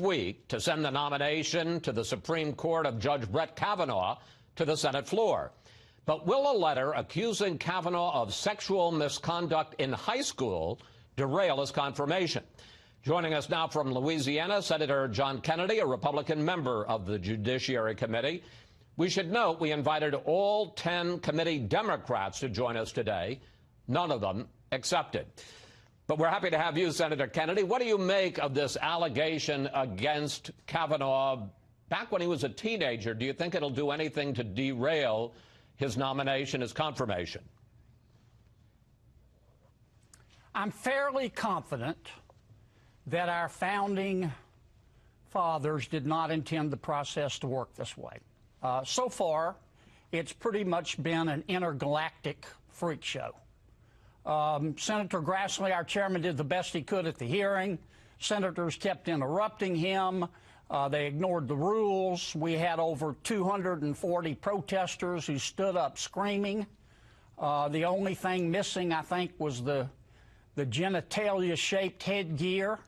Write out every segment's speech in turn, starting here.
week to send the nomination to the Supreme Court of Judge Brett Kavanaugh to the Senate floor. But will a letter accusing Kavanaugh of sexual misconduct in high school derail his confirmation? Joining us now from Louisiana, Senator John Kennedy, a Republican member of the Judiciary Committee. We should note we invited all 10 committee Democrats to join us today. None of them accepted. But we're happy to have you, Senator Kennedy. What do you make of this allegation against Kavanaugh back when he was a teenager? Do you think it'll do anything to derail his nomination, his confirmation? I'm fairly confident that our founding fathers did not intend the process to work this way. So far, it's pretty much been an intergalactic freak show. Senator Grassley, our chairman, did the best he could at the hearing. Senators kept interrupting him. They ignored the rules. We had over 240 protesters who stood up screaming. The only thing missing, I think, was the genitalia-shaped headgear.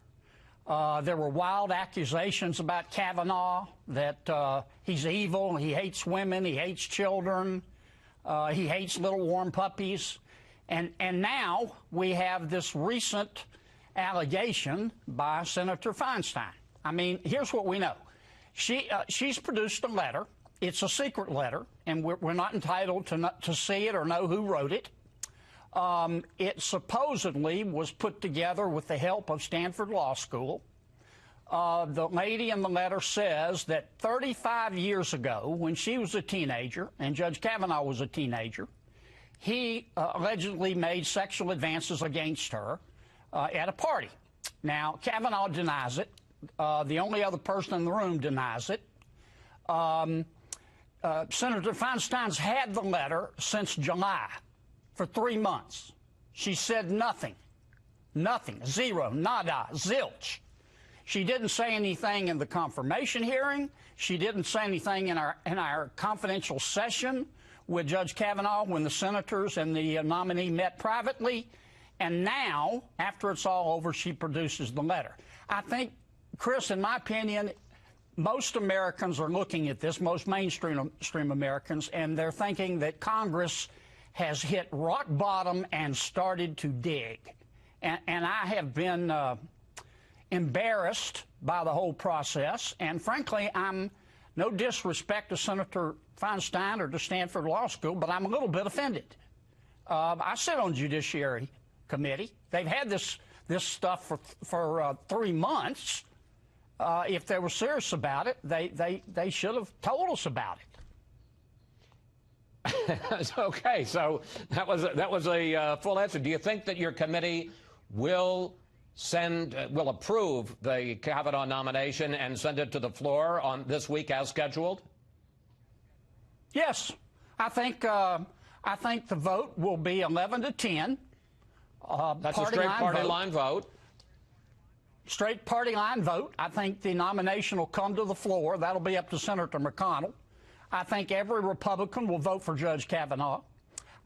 There were wild accusations about Kavanaugh, that he's evil, he hates women, he hates children, he hates little warm puppies. And now we have this recent allegation by Senator Feinstein. I mean, here's what we know. She's produced a letter. It's a secret letter, and we're not entitled to see it or know who wrote it. It supposedly was put together with the help of Stanford Law School. The lady in the letter says that 35 years ago, when she was a teenager and Judge Kavanaugh was a teenager, he allegedly made sexual advances against her at a party. Now, Kavanaugh denies it. The only other person in the room denies it. Senator Feinstein's had the letter since July. For 3 months. She said nothing. Nothing. Zero. Nada. Zilch. She didn't say anything in the confirmation hearing. She didn't say anything in our confidential session with Judge Kavanaugh when the senators and the nominee met privately. And now, after it's all over, she produces the letter. I think, Chris, in my opinion, most Americans are looking at this, most mainstream Americans, and they're thinking that Congress has hit rock bottom and started to dig. And I have been embarrassed by the whole process. And frankly, I'm no disrespect to Senator Feinstein or to Stanford Law School, but I'm a little bit offended. I sit on Judiciary Committee. They've had this stuff for 3 months. If they were serious about it, they should have told us about it. Okay, so that was a full answer. Do you think that your committee will approve the Kavanaugh nomination and send it to the floor on this week as scheduled? Yes, I think the vote will be 11-10. That's a straight party line vote. Straight party line vote. I think the nomination will come to the floor. That'll be up to Senator McConnell. I think every Republican will vote for Judge Kavanaugh.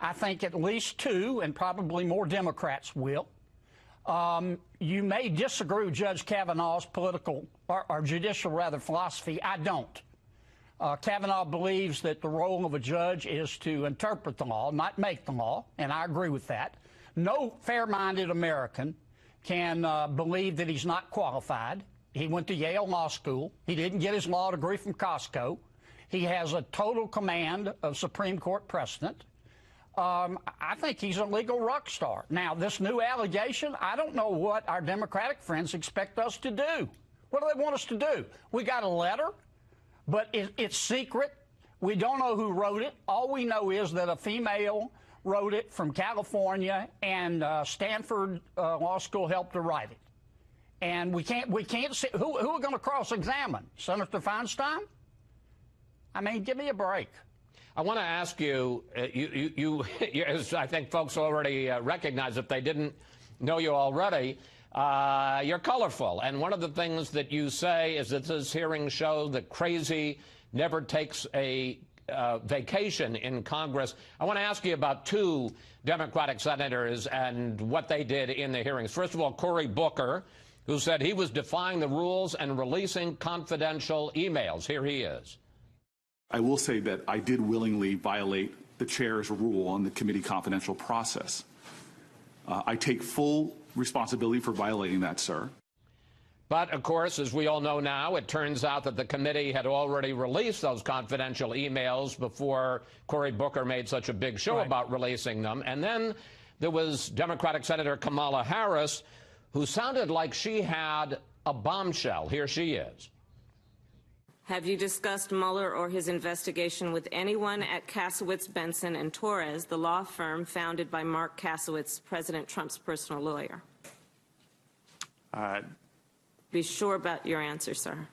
I think at least 2 and probably more Democrats will. You may disagree with Judge Kavanaugh's political or judicial, rather, philosophy. I don't. Kavanaugh believes that the role of a judge is to interpret the law, not make the law, and I agree with that. No fair-minded American can believe that he's not qualified. He went to Yale Law School. He didn't get his law degree from Costco. He has a total command of Supreme Court precedent. I think he's a legal rock star. Now, this new allegation, I don't know what our Democratic friends expect us to do. What do they want us to do? We got a letter, but it's secret. We don't know who wrote it. All we know is that a female wrote it from California, and Stanford Law School helped her write it. And we can't see who are going to cross-examine? Senator Feinstein? I mean, give me a break. I want to ask you, as I think folks already recognize, if they didn't know you already, you're colorful. And one of the things that you say is that this hearing showed that crazy never takes a vacation in Congress. I want to ask you about 2 Democratic senators and what they did in the hearings. First of all, Cory Booker, who said he was defying the rules and releasing confidential emails. Here he is. I will say that I did willingly violate the chair's rule on the committee confidential process. I take full responsibility for violating that, sir. But, of course, as we all know now, it turns out that the committee had already released those confidential emails before Cory Booker made such a big show about releasing them. And then there was Democratic Senator Kamala Harris, who sounded like she had a bombshell. Here she is. Have you discussed Mueller or his investigation with anyone at Kasowitz, Benson, and Torres, the law firm founded by Mark Kasowitz, President Trump's personal lawyer? Be sure about your answer, sir.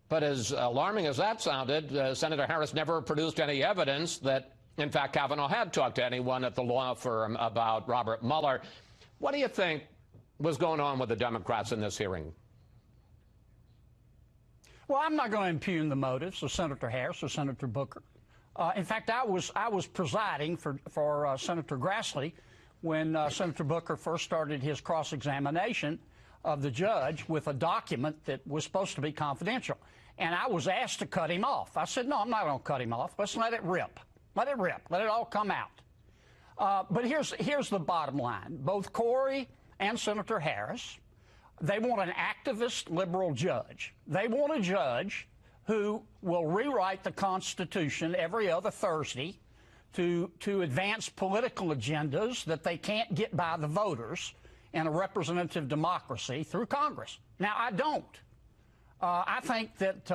But as alarming as that sounded, Senator Harris never produced any evidence that, in fact, Kavanaugh had talked to anyone at the law firm about Robert Mueller. What do you think was going on with the Democrats in this hearing? Well, I'm not going to impugn the motives of Senator Harris or Senator Booker. In fact, I was presiding for Senator Grassley when Senator Booker first started his cross-examination of the judge with a document that was supposed to be confidential. And I was asked to cut him off. I said, no, I'm not going to cut him off. Let's let it rip. Let it rip. Let it all come out. But here's the bottom line. Both Cory and Senator Harris, they want an activist liberal judge. They want a judge who will rewrite the Constitution every other Thursday to advance political agendas that they can't get by the voters in a representative democracy through Congress. Now, I don't. I think that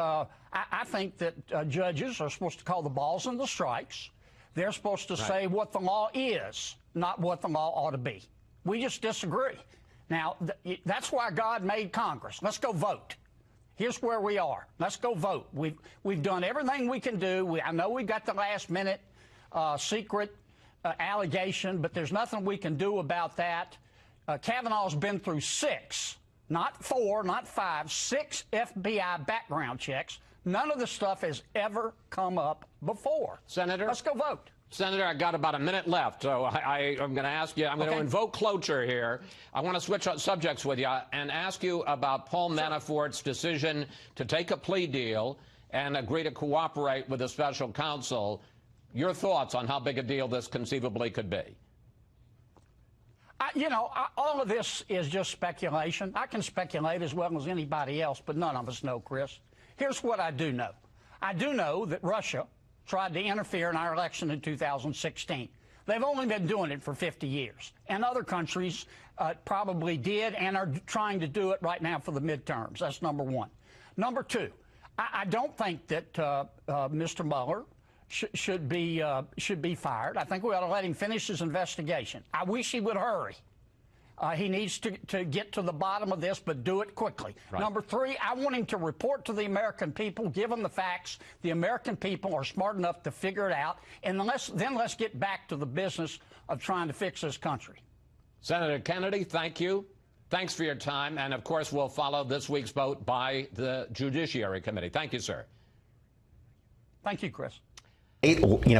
judges are supposed to call the balls and the strikes. They're supposed to say what the law is, not what the law ought to be. We just disagree. Now, that's why God made Congress. Let's go vote. Here's where we are. Let's go vote. We've done everything we can do. I know we've got the last-minute secret allegation, but there's nothing we can do about that. Kavanaugh's been through 6, not 4, not 5, 6 FBI background checks. None of the stuff has ever come up before. Senator? Let's go vote. Senator, I got about a minute left, so I'm going to ask you, I'm going to invoke cloture here. I want to switch subjects with you and ask you about Paul Manafort's decision to take a plea deal and agree to cooperate with the special counsel. Your thoughts on how big a deal this conceivably could be? All of this is just speculation. I can speculate as well as anybody else, but none of us know, Chris. Here's what I do know. I do know that Russia tried to interfere in our election in 2016. They've only been doing it for 50 years. And other countries probably did and are trying to do it right now for the midterms. That's number one. Number two, I don't think that Mr. Mueller should be fired. I think we ought to let him finish his investigation. I wish he would hurry. He needs to get to the bottom of this, but do it quickly. Right. Number three, I want him to report to the American people, give them the facts. The American people are smart enough to figure it out, and then let's get back to the business of trying to fix this country. Senator Kennedy, thank you. Thanks for your time, and of course we'll follow this week's vote by the Judiciary Committee. Thank you, sir. Thank you, Chris.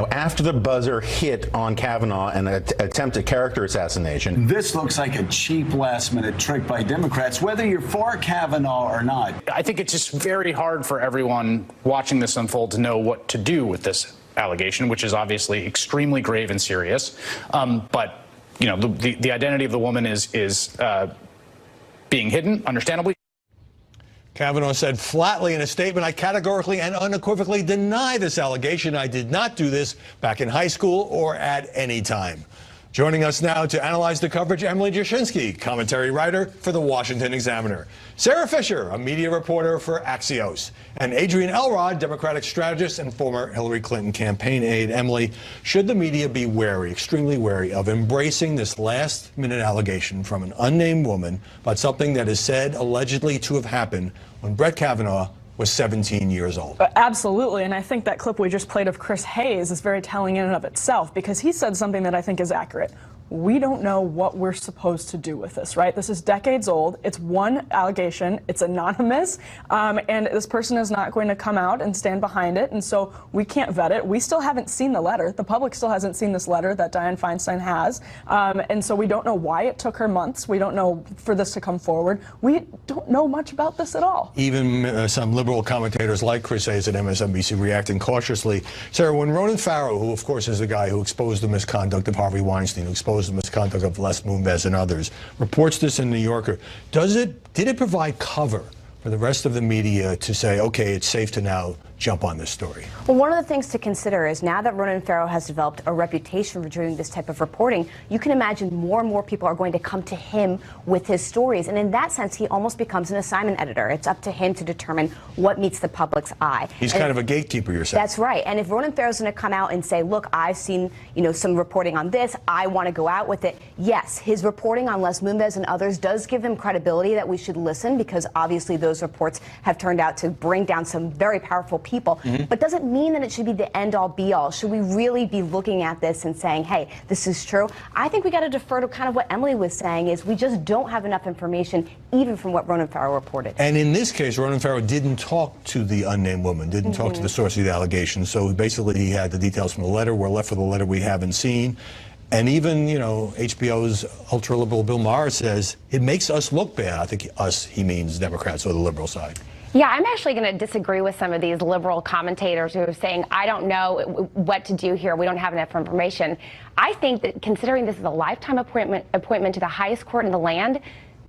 After the buzzer hit on Kavanaugh and an attempted character assassination. This looks like a cheap last-minute trick by Democrats, whether you're for Kavanaugh or not. I think it's just very hard for everyone watching this unfold to know what to do with this allegation, which is obviously extremely grave and serious. But, the identity of the woman is being hidden, understandably. Kavanaugh said flatly in a statement, I categorically and unequivocally deny this allegation. I did not do this back in high school or at any time. Joining us now to analyze the coverage, Emily Jashinsky, commentary writer for The Washington Examiner. Sarah Fisher, a media reporter for Axios. And Adrian Elrod, Democratic strategist and former Hillary Clinton campaign aide. Emily, should the media be wary, extremely wary, of embracing this last-minute allegation from an unnamed woman about something that is said allegedly to have happened when Brett Kavanaugh was 17 years old? Absolutely, and I think that clip we just played of Chris Hayes is very telling in and of itself, because he said something that I think is accurate. we don't know what we're supposed to do with this, right? This is decades old. It's one allegation. It's anonymous. And this person is not going to come out and stand behind it. And so we can't vet it. We still haven't seen the letter. The public still hasn't seen this letter that Dianne Feinstein has. And so we don't know why it took her months. We don't know for this to come forward. We don't know much about this at all. Even some liberal commentators like Chris Hayes at MSNBC reacting cautiously. Sarah, when Ronan Farrow, who of course is the guy who exposed the misconduct of Harvey Weinstein, who exposed the misconduct of Les Moonves and others, reports this in New Yorker, did it provide cover for the rest of the media to say, okay, it's safe to now jump on this story? Well, one of the things to consider is now that Ronan Farrow has developed a reputation for doing this type of reporting, you can imagine more and more people are going to come to him with his stories. And in that sense, he almost becomes an assignment editor. It's up to him to determine what meets the public's eye. He's kind of a gatekeeper, you're saying. That's right. And if Ronan Farrow's going to come out and say, look, I've seen, some reporting on this, I want to go out with it. Yes, his reporting on Les Moonves and others does give him credibility that we should listen, because obviously those reports have turned out to bring down some very powerful people, but doesn't mean that it should be the end-all be-all. Should we really be looking at this and saying, hey, this is true? I think we got to defer to kind of what Emily was saying, is we just don't have enough information, even from what Ronan Farrow reported. And in this case, Ronan Farrow didn't talk to the unnamed woman, didn't talk to the source of the allegation. So basically he had the details from the letter. We're left with a letter we haven't seen. And even, HBO's ultra-liberal Bill Maher says it makes us look bad. I think us, he means Democrats or the liberal side. Yeah, I'm actually going to disagree with some of these liberal commentators who are saying, I don't know what to do here. We don't have enough information. I think that considering this is a lifetime appointment to the highest court in the land,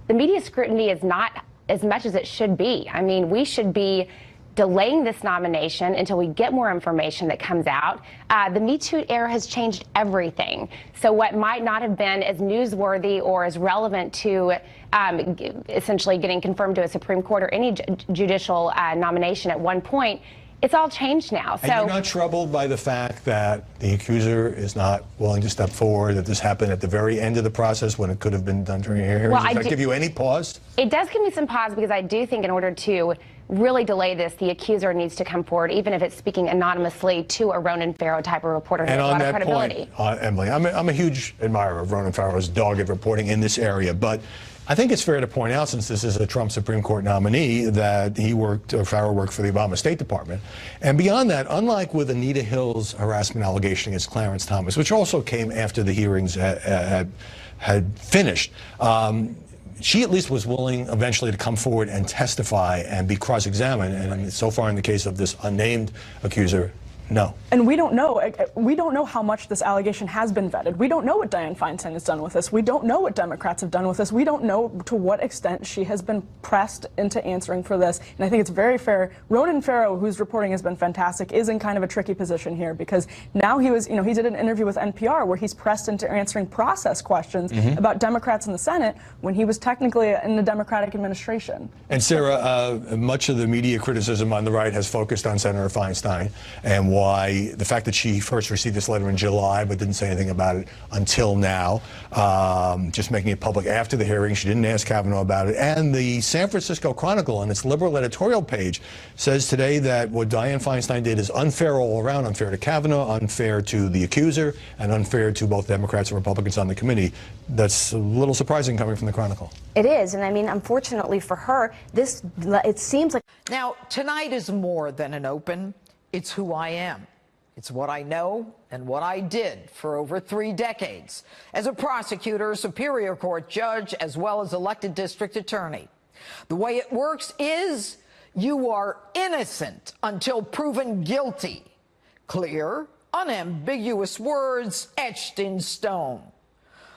the media scrutiny is not as much as it should be. I mean, we should be delaying this nomination until we get more information that comes out. The Me Too era has changed everything. So what might not have been as newsworthy or as relevant to essentially getting confirmed to a Supreme Court or any judicial nomination at one point, it's all changed now. So, and you're not troubled by the fact that the accuser is not willing to step forward, that this happened at the very end of the process when it could have been done during your hearings? Well, Does that give you any pause? It does give me some pause, because I do think in order to really delay this, the accuser needs to come forward, even if it's speaking anonymously to a Ronan Farrow type of reporter who has a lot of credibility. Point, Emily, I'm a huge admirer of Ronan Farrow's dogged reporting in this area, but I think it's fair to point out, since this is a Trump Supreme Court nominee, that Farrow worked for the Obama State Department. And beyond that, unlike with Anita Hill's harassment allegation against Clarence Thomas, which also came after the hearings had finished, she at least was willing eventually to come forward and testify and be cross-examined. And so far in the case of this unnamed accuser, no. And we don't know how much this allegation has been vetted. We don't know what Dianne Feinstein has done with this. We don't know what Democrats have done with this. We don't know to what extent she has been pressed into answering for this. And I think it's very fair. Ronan Farrow, whose reporting has been fantastic, is in kind of a tricky position here, because now he did an interview with NPR where he's pressed into answering process questions about Democrats in the Senate when he was technically in the Democratic administration. And Sarah, much of the media criticism on the right has focused on Senator Feinstein and why the fact that she first received this letter in July but didn't say anything about it until now, just making it public after the hearing. She didn't ask Kavanaugh about it. And the San Francisco Chronicle, on its liberal editorial page, says today that what Dianne Feinstein did is unfair all around, unfair to Kavanaugh, unfair to the accuser, and unfair to both Democrats and Republicans on the committee. That's a little surprising coming from the Chronicle. It is, and I mean, unfortunately for her, it seems like... Now, tonight is more than an open. It's who I am. It's what I know and what I did for over 3 decades as a prosecutor, Superior Court judge, as well as elected district attorney. The way it works is you are innocent until proven guilty. Clear, unambiguous words etched in stone.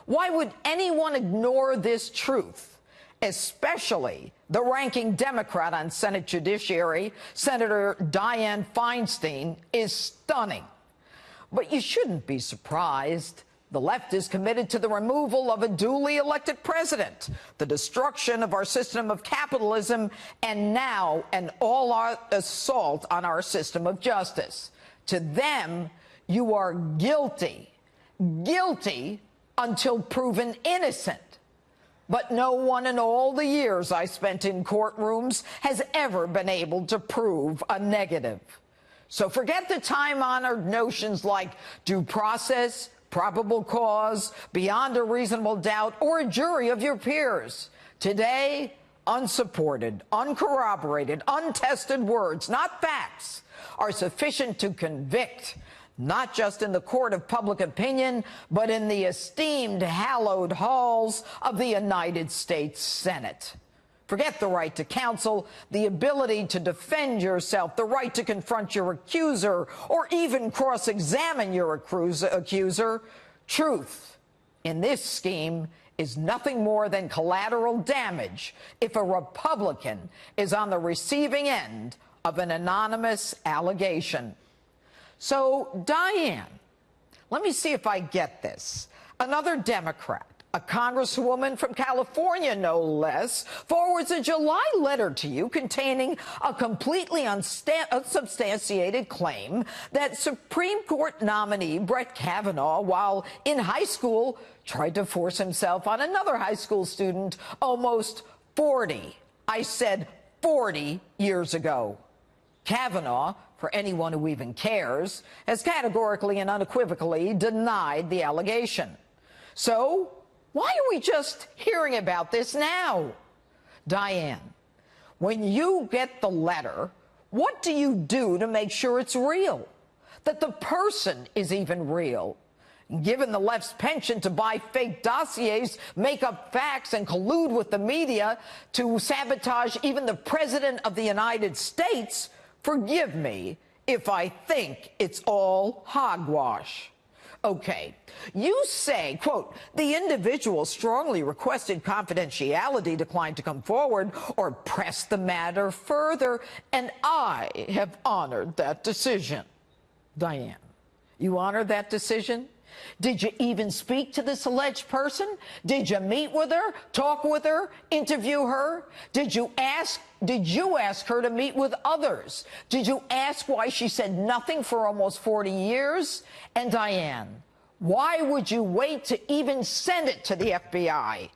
Why would anyone ignore this truth? Especially the ranking Democrat on Senate Judiciary, Senator Dianne Feinstein, is stunning. But you shouldn't be surprised. The left is committed to the removal of a duly elected president, the destruction of our system of capitalism, and now an all-out assault on our system of justice. To them, you are guilty. Guilty until proven innocent. But no one in all the years I spent in courtrooms has ever been able to prove a negative. So forget the time-honored notions like due process, probable cause, beyond a reasonable doubt, or a jury of your peers. Today, unsupported, uncorroborated, untested words, not facts, are sufficient to convict, not just in the court of public opinion, but in the esteemed, hallowed halls of the United States Senate. Forget the right to counsel, the ability to defend yourself, the right to confront your accuser, or even cross-examine your accuser. Truth in this scheme is nothing more than collateral damage if a Republican is on the receiving end of an anonymous allegation. So, Diane, let me see if I get this. Another Democrat, a congresswoman from California, no less, forwards a July letter to you containing a completely unsubstantiated claim that Supreme Court nominee Brett Kavanaugh, while in high school, tried to force himself on another high school student almost 40, I said 40 years ago. Kavanaugh, for anyone who even cares, has categorically and unequivocally denied the allegation. So, why are we just hearing about this now? Diane, when you get the letter, what do you do to make sure it's real? That the person is even real? Given the left's penchant to buy fake dossiers, make up facts, and collude with the media to sabotage even the President of the United States, forgive me if I think it's all hogwash. Okay, you say, quote, the individual strongly requested confidentiality, declined to come forward or press the matter further, and I have honored that decision. Diane, you honored that decision? Did you even speak to this alleged person? Did you meet with her, talk with her, interview her? Did you ask her to meet with others? Did you ask why she said nothing for almost 40 years? And Diane, why would you wait to even send it to the FBI?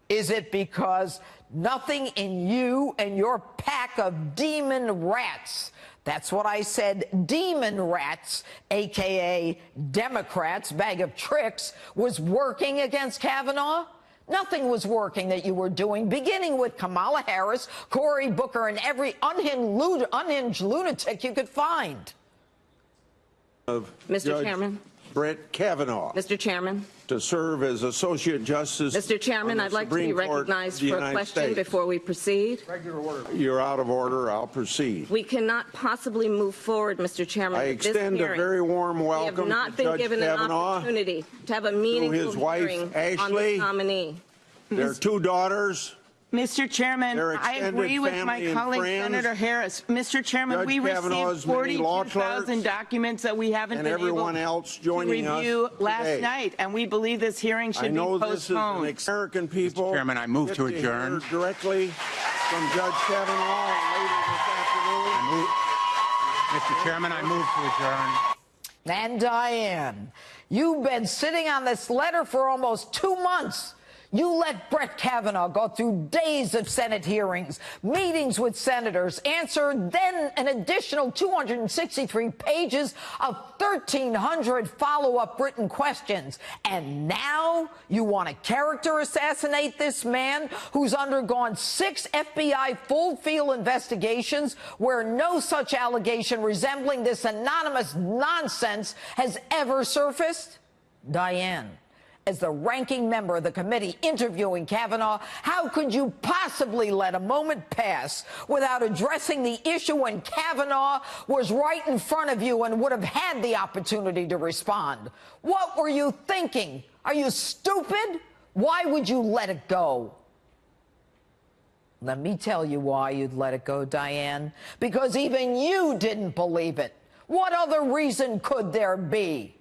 Is it because nothing in you and your pack of demon rats, that's what I said, demon rats, a.k.a. Democrats, bag of tricks, was working against Kavanaugh? Nothing was working that you were doing, beginning with Kamala Harris, Cory Booker, and every unhinged lunatic you could find. Mr. Chairman. Brett Kavanaugh. Mr. Chairman. To serve as Associate Justice. Mr. Chairman, I'd like to be recognized for a question before we proceed. Regular order. You're out of order. I'll proceed. We cannot possibly move forward, Mr. Chairman. I extend a very warm welcome to Judge Kavanaugh. We have not been given an opportunity to have a meaningful hearing on this nominee. Their two daughters. Mr. Chairman, I agree with my colleague, Senator Harris. Mr. Chairman, we received 42,000 documents that we haven't been able to review last night, and we believe this hearing should be postponed. I know this is an American people. Mr. Chairman, I move to adjourn. Directly from Judge Kavanaugh later this afternoon. Mr. Chairman, I move to adjourn. And Diane, you've been sitting on this letter for almost 2 months. You let Brett Kavanaugh go through days of Senate hearings, meetings with senators, answered then an additional 263 pages of 1,300 follow-up written questions. And now you want to character assassinate this man who's undergone 6 FBI full-field investigations where no such allegation resembling this anonymous nonsense has ever surfaced? Diane, as the ranking member of the committee interviewing Kavanaugh, how could you possibly let a moment pass without addressing the issue when Kavanaugh was right in front of you and would have had the opportunity to respond? What were you thinking? Are you stupid? Why would you let it go? Let me tell you why you'd let it go, Diane. Because even you didn't believe it. What other reason could there be?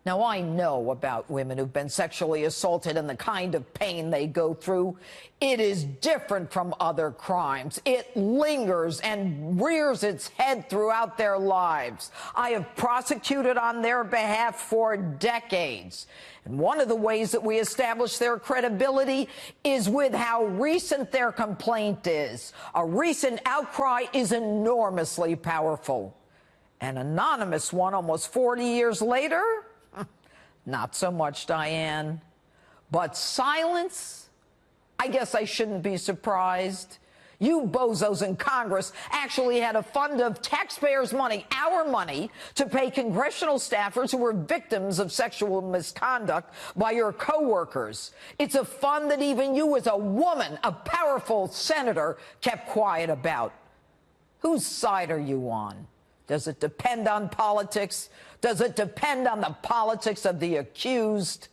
Now, I know about women who've been sexually assaulted and the kind of pain they go through. It is different from other crimes. It lingers and rears its head throughout their lives. I have prosecuted on their behalf for decades. And one of the ways that we establish their credibility is with how recent their complaint is. A recent outcry is enormously powerful. An anonymous one almost 40 years later? Not so much, Diane. But silence? I guess I shouldn't be surprised. You bozos in Congress actually had a fund of taxpayers' money, our money, to pay congressional staffers who were victims of sexual misconduct by your coworkers. It's a fund that even you, as a woman, a powerful senator, kept quiet about. Whose side are you on? Does it depend on politics? Does it depend on the politics of the accused?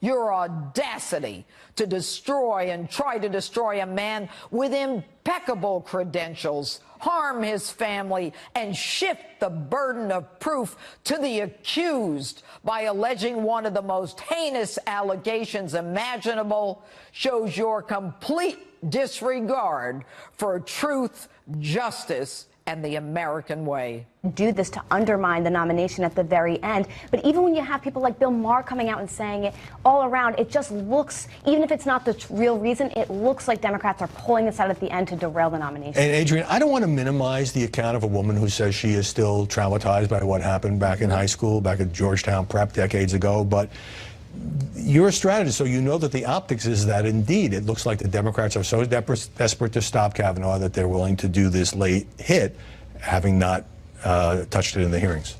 Your audacity to destroy and try to destroy a man with impeccable credentials, harm his family, and shift the burden of proof to the accused by alleging one of the most heinous allegations imaginable shows your complete disregard for truth, justice, and the American way. Do this to undermine the nomination at the very end. But even when you have people like Bill Maher coming out and saying it all around, it just looks, even if it's not the real reason, it looks like Democrats are pulling this out at the end to derail the nomination. And Adrian, I don't want to minimize the account of a woman who says she is still traumatized by what happened back in high school, back at Georgetown Prep decades ago, but you're a strategist, so you know that the optics is that indeed it looks like the Democrats are so desperate to stop Kavanaugh that they're willing to do this late hit, having not touched it in the hearings.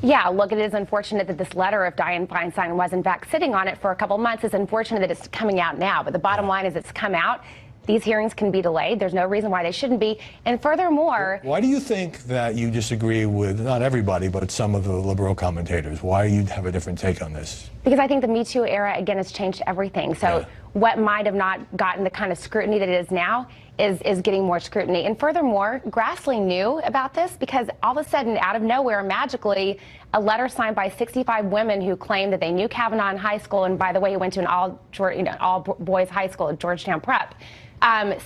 Yeah, look, it is unfortunate that this letter of Dianne Feinstein was in fact sitting on it for a couple months. It's unfortunate that it's coming out now, but the bottom line is it's come out. These hearings can be delayed. There's no reason why they shouldn't be. And furthermore... Why do you think that you disagree with, not everybody, but some of the liberal commentators? Why do you have a different take on this? Because I think the Me Too era, again, has changed everything. So what might have not gotten the kind of scrutiny that it is now is getting more scrutiny. And furthermore, Grassley knew about this because all of a sudden, out of nowhere, magically, a letter signed by 65 women who claimed that they knew Kavanaugh in high school, and by the way, he went to an all-boys high school at Georgetown Prep,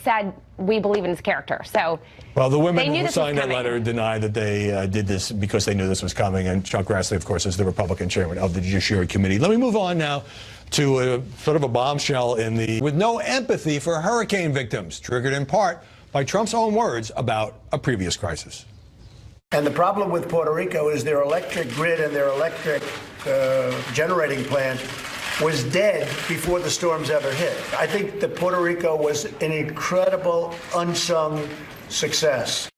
said, we believe in his character. So, well, the women who signed that letter denied that they did this because they knew this was coming. And Chuck Grassley, of course, is the Republican chairman of the Judiciary Committee. Let me move on now to a sort of a bombshell with no empathy for hurricane victims, triggered in part by Trump's own words about a previous crisis. And the problem with Puerto Rico is their electric grid and their electric generating plant was dead before the storms ever hit. I think that Puerto Rico was an incredible, unsung success.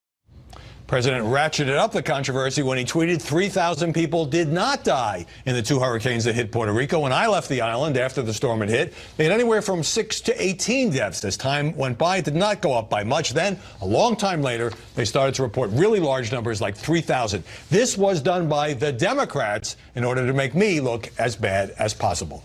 President ratcheted up the controversy when he tweeted 3,000 people did not die in the two hurricanes that hit Puerto Rico. When I left the island after the storm had hit, they had anywhere from 6 to 18 deaths. As time went by, it did not go up by much. Then, a long time later, they started to report really large numbers like 3,000. This was done by the Democrats in order to make me look as bad as possible.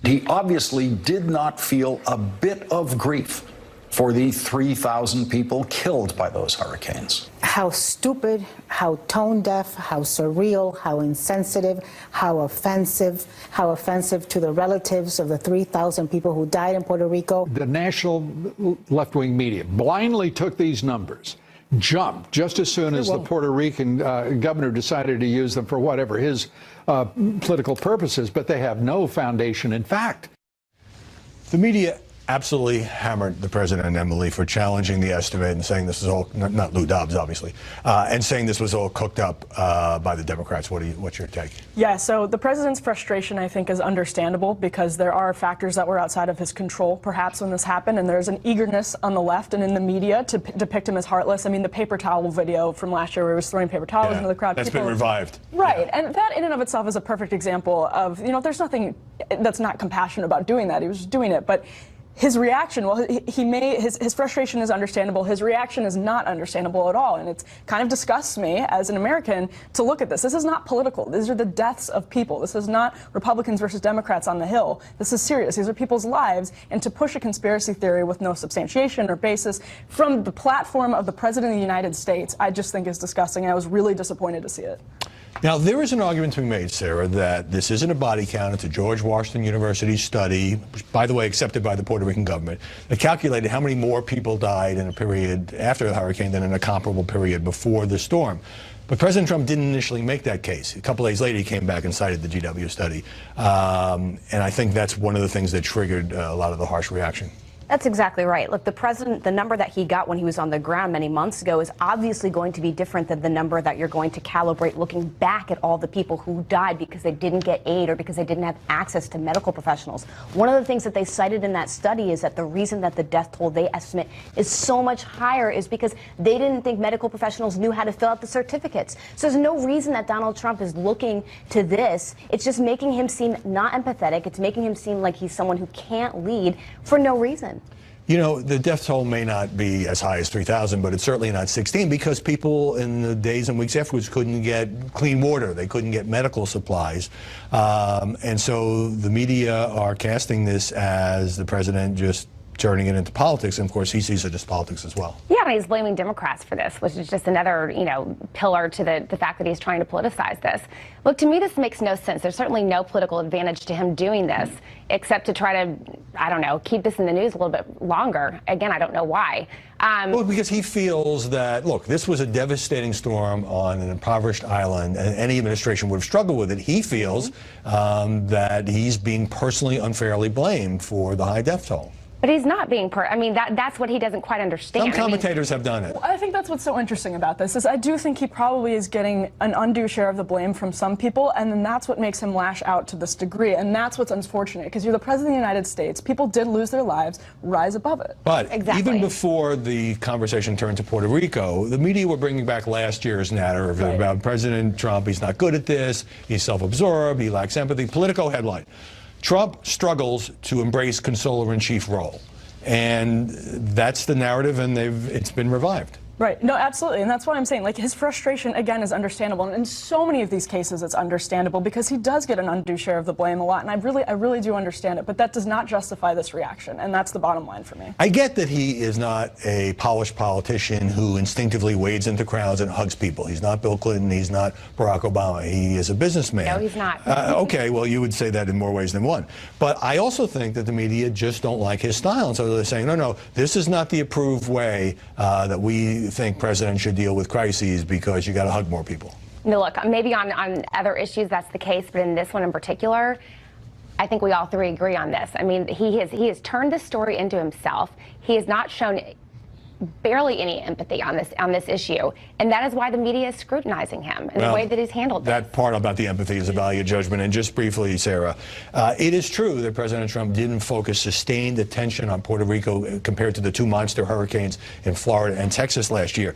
He obviously did not feel a bit of grief for the 3,000 people killed by those hurricanes. How stupid, how tone deaf, how surreal, how insensitive, how offensive to the relatives of the 3,000 people who died in Puerto Rico. The national left-wing media blindly took these numbers, jumped just as soon as the Puerto Rican governor decided to use them for whatever his political purposes, but they have no foundation in fact. The media absolutely hammered the president and Emily for challenging the estimate and saying this is all, not Lou Dobbs, obviously, and saying this was all cooked up by the Democrats. What's your take? Yeah, so the president's frustration, I think, is understandable because there are factors that were outside of his control, perhaps, when this happened, and there's an eagerness on the left and in the media to depict him as heartless. I mean, the paper towel video from last year where he was throwing paper towels into the crowd. That's been revived. Right, and that in and of itself is a perfect example of, there's nothing that's not compassionate about doing that. He was just doing it, but his reaction, well, his frustration is understandable. His reaction is not understandable at all. And it kind of disgusts me as an American to look at this. This is not political. These are the deaths of people. This is not Republicans versus Democrats on the Hill. This is serious. These are people's lives. And to push a conspiracy theory with no substantiation or basis from the platform of the President of the United States, I just think is disgusting. I was really disappointed to see it. Now, there is an argument to be made, Sarah, that this isn't a body count. It's a George Washington University study, which, by the way, accepted by the Puerto Rican government, that calculated how many more people died in a period after the hurricane than in a comparable period before the storm. But President Trump didn't initially make that case. A couple days later, he came back and cited the GW study. And I think that's one of the things that triggered a lot of the harsh reaction. That's exactly right. Look, the president, the number that he got when he was on the ground many months ago is obviously going to be different than the number that you're going to calibrate looking back at all the people who died because they didn't get aid or because they didn't have access to medical professionals. One of the things that they cited in that study is that the reason that the death toll they estimate is so much higher is because they didn't think medical professionals knew how to fill out the certificates. So there's no reason that Donald Trump is looking to this. It's just making him seem not empathetic. It's making him seem like he's someone who can't lead for no reason. You know, the death toll may not be as high as 3,000, but it's certainly not 16 because people in the days and weeks afterwards couldn't get clean water. They couldn't get medical supplies. And so the media are casting this as the president just turning it into politics. And of course, he sees it as politics as well. Yeah, and he's blaming Democrats for this, which is just another, pillar to the fact that he's trying to politicize this. Look, to me, this makes no sense. There's certainly no political advantage to him doing this, except to try to, I don't know, keep this in the news a little bit longer. Again, I don't know why. Well, because he feels that, look, this was a devastating storm on an impoverished island, and any administration would have struggled with it. He feels that he's being personally unfairly blamed for the high death toll. But he's not being that's what he doesn't quite understand. Some commentators have done it. Well, I think that's what's so interesting about this is I do think he probably is getting an undue share of the blame from some people, and then that's what makes him lash out to this degree, and that's what's unfortunate because you're the president of the United States. People did lose their lives. Rise above it. But even before the conversation turned to Puerto Rico, the media were bringing back last year's narrative about President Trump. He's not good at this. He's self-absorbed. He lacks empathy. Politico headline. Trump struggles to embrace consoler-in-chief role. And that's the narrative, and it's been revived. Right. No, absolutely. And that's what I'm saying. Like, his frustration, again, is understandable. And in so many of these cases, it's understandable because he does get an undue share of the blame a lot. And I really do understand it. But that does not justify this reaction. And that's the bottom line for me. I get that he is not a polished politician who instinctively wades into crowds and hugs people. He's not Bill Clinton. He's not Barack Obama. He is a businessman. No, he's not. Okay, well, you would say that in more ways than one. But I also think that the media just don't like his style. And so they're saying, no, this is not the approved way that we think presidents should deal with crises because you got to hug more people. No, look, maybe on other issues that's the case, but in this one in particular, I think we all three agree on this. I mean, he has turned this story into himself. He has not shown barely any empathy on this issue, and that is why the media is scrutinizing him and the way that he's handled this. That part about the empathy is a value judgment. And just briefly, Sarah, it is true that President Trump didn't focus sustained attention on Puerto Rico compared to the two monster hurricanes in Florida and Texas last year.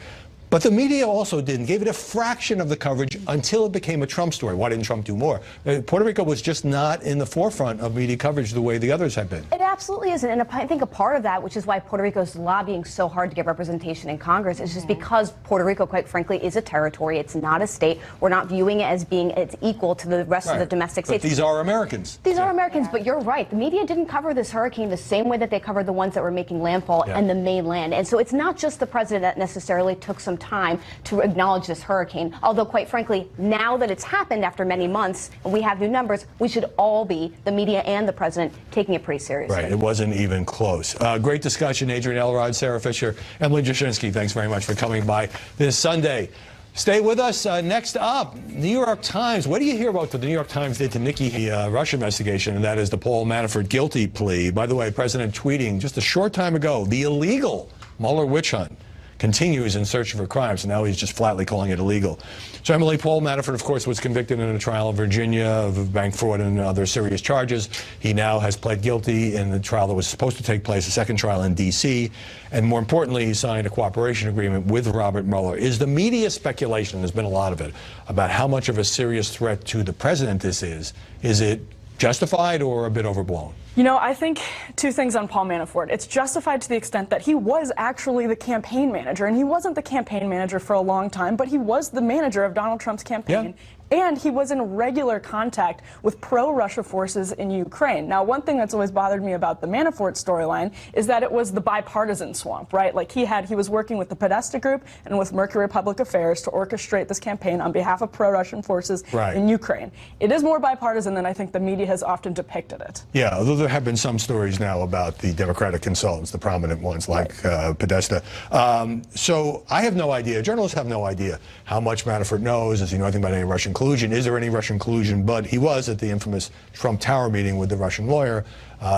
But the media also gave it a fraction of the coverage until it became a Trump story. Why didn't Trump do more? Puerto Rico was just not in the forefront of media coverage the way the others have been. It absolutely isn't. And I think a part of that, which is why Puerto Rico is lobbying so hard to get representation in Congress, is just because Puerto Rico, quite frankly, is a territory. It's not a state. We're not viewing it as being it's equal to the rest of the domestic states. But these are Americans. These are Americans, but you're right. The media didn't cover this hurricane the same way that they covered the ones that were making landfall and the mainland. And so it's not just the president that necessarily took some time to acknowledge this hurricane. Although, quite frankly, now that it's happened after many months and we have new numbers, we should all be, the media and the president, taking it pretty seriously. Right. It wasn't even close. Great discussion. Adrian Elrod, Sarah Fisher, Emily Jashinsky, thanks very much for coming by this Sunday. Stay with us. Next up, New York Times. What do you hear about what the New York Times did to Nikki Rush investigation, and that is the Paul Manafort guilty plea? By the way, President tweeting just a short time ago, the illegal Mueller witch hunt continues in search for crimes, and now he's just flatly calling it illegal. So, Emily, Paul Manafort, of course, was convicted in a trial in Virginia of bank fraud and other serious charges. He now has pled guilty in the trial that was supposed to take place, a second trial in D.C., and more importantly, he signed a cooperation agreement with Robert Mueller. Is the media speculation, there's been a lot of it, about how much of a serious threat to the president this is it justified or a bit overblown? You know, I think two things on Paul Manafort. It's justified to the extent that he was actually the campaign manager, and he wasn't the campaign manager for a long time, but he was the manager of Donald Trump's campaign. Yeah. And he was in regular contact with pro-Russia forces in Ukraine. Now, one thing that's always bothered me about the Manafort storyline is that it was the bipartisan swamp, right? Like he was working with the Podesta Group and with Mercury Public Affairs to orchestrate this campaign on behalf of pro-Russian forces in Ukraine. It is more bipartisan than I think the media has often depicted it. Yeah, although there have been some stories now about the Democratic consultants, the prominent ones like Podesta. So I have no idea, journalists have no idea how much Manafort knows. Does he know anything about any Russian collusion? Is there any Russian collusion? But he was at the infamous Trump Tower meeting with the Russian lawyer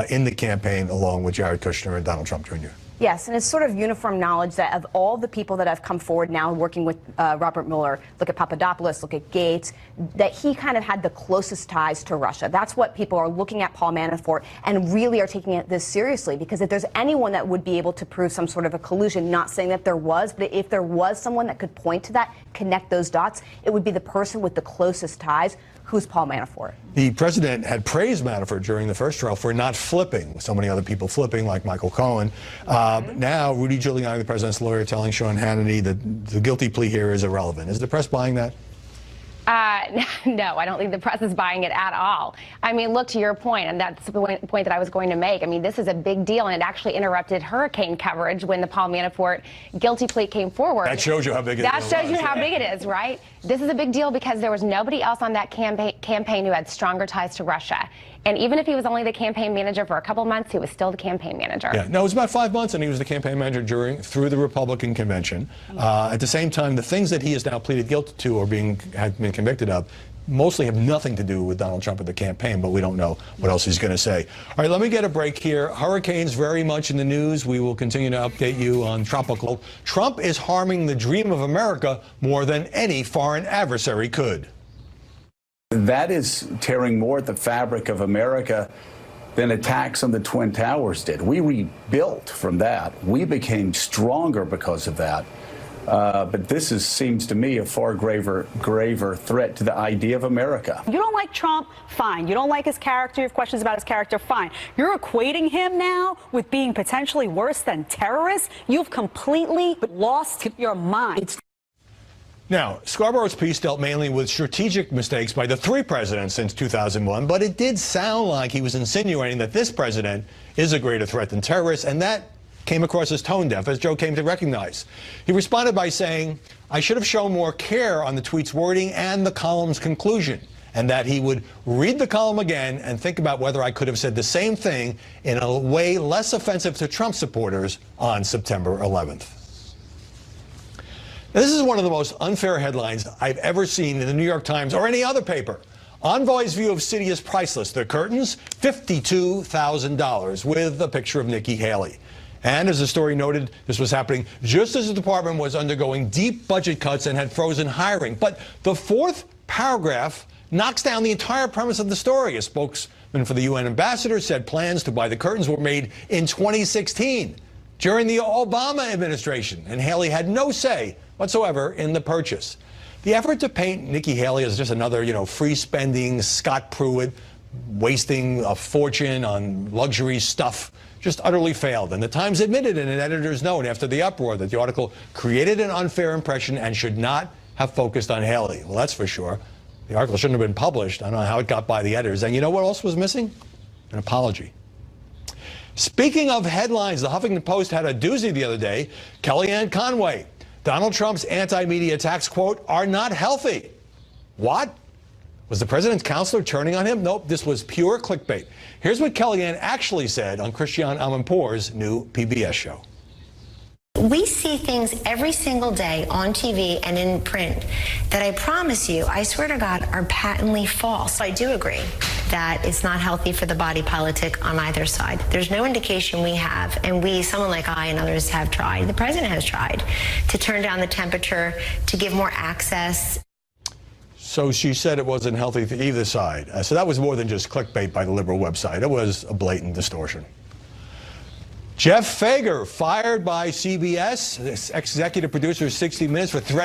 in the campaign, along with Jared Kushner and Donald Trump Jr. Yes, and it's sort of uniform knowledge that of all the people that have come forward now working with Robert Mueller, look at Papadopoulos, look at Gates, that he kind of had the closest ties to Russia. That's what people are looking at Paul Manafort and really are taking this seriously, because if there's anyone that would be able to prove some sort of a collusion, not saying that there was, but if there was someone that could point to that, connect those dots, it would be the person with the closest ties. Who's Paul Manafort? The president had praised Manafort during the first trial for not flipping, so many other people flipping, like Michael Cohen. Now, Rudy Giuliani, the president's lawyer, telling Sean Hannity that the guilty plea here is irrelevant. Is the press buying that? No, I don't think the press is buying it at all. I mean, look, to your point, and that's the point that I was going to make. I mean, this is a big deal, and it actually interrupted hurricane coverage when the Paul Manafort guilty plea came forward. That shows you how big it is. That shows you how big it is, right? This is a big deal because there was nobody else on that campaign who had stronger ties to Russia. And even if he was only the campaign manager for a couple months, he was still the campaign manager. Yeah, no, it was about 5 months, and he was the campaign manager through the Republican convention. At the same time, the things that he has now pleaded guilty to or had been convicted of mostly have nothing to do with Donald Trump at the campaign, but we don't know what else he's going to say. All right, let me get a break here. Hurricanes very much in the news. We will continue to update you on tropical. Trump is harming the dream of America more than any foreign adversary could. That is tearing more at the fabric of America than attacks on the Twin Towers did. We rebuilt from that. We became stronger because of that. But this seems to me a far graver threat to the idea of America. You don't like Trump? Fine. You don't like his character? You have questions about his character? Fine. You're equating him now with being potentially worse than terrorists? You've completely lost your mind. Now, Scarborough's piece dealt mainly with strategic mistakes by the three presidents since 2001, but it did sound like he was insinuating that this president is a greater threat than terrorists, and that came across as tone deaf, as Joe came to recognize. He responded by saying, I should have shown more care on the tweet's wording and the column's conclusion, and that he would read the column again and think about whether I could have said the same thing in a way less offensive to Trump supporters on September 11th. Now, this is one of the most unfair headlines I've ever seen in the New York Times or any other paper. Envoy's view of city is priceless. The curtains, $52,000, with a picture of Nikki Haley. And as the story noted, this was happening just as the department was undergoing deep budget cuts and had frozen hiring. But the fourth paragraph knocks down the entire premise of the story. A spokesman for the UN ambassador said plans to buy the curtains were made in 2016, during the Obama administration, and Haley had no say whatsoever in the purchase. The effort to paint Nikki Haley as just another, free-spending Scott Pruitt, wasting a fortune on luxury stuff, just utterly failed. And the Times admitted in an editor's note after the uproar that the article created an unfair impression and should not have focused on Haley. Well, that's for sure. The article shouldn't have been published. I don't know how it got by the editors. And you know what else was missing? An apology. Speaking of headlines, the Huffington Post had a doozy the other day. Kellyanne Conway, Donald Trump's anti-media attacks, quote, are not healthy. What? Was the president's counselor turning on him? Nope, this was pure clickbait. Here's what Kellyanne actually said on Christiane Amanpour's new PBS show. We see things every single day on TV and in print that I promise you, I swear to God, are patently false. I do agree that it's not healthy for the body politic on either side. There's no indication we have, and someone like I and others have tried, the president has tried, to turn down the temperature, to give more access. So she said it wasn't healthy to either side. So that was more than just clickbait by the liberal website. It was a blatant distortion. Jeff Fager fired by CBS, executive producer of 60 Minutes, for threat.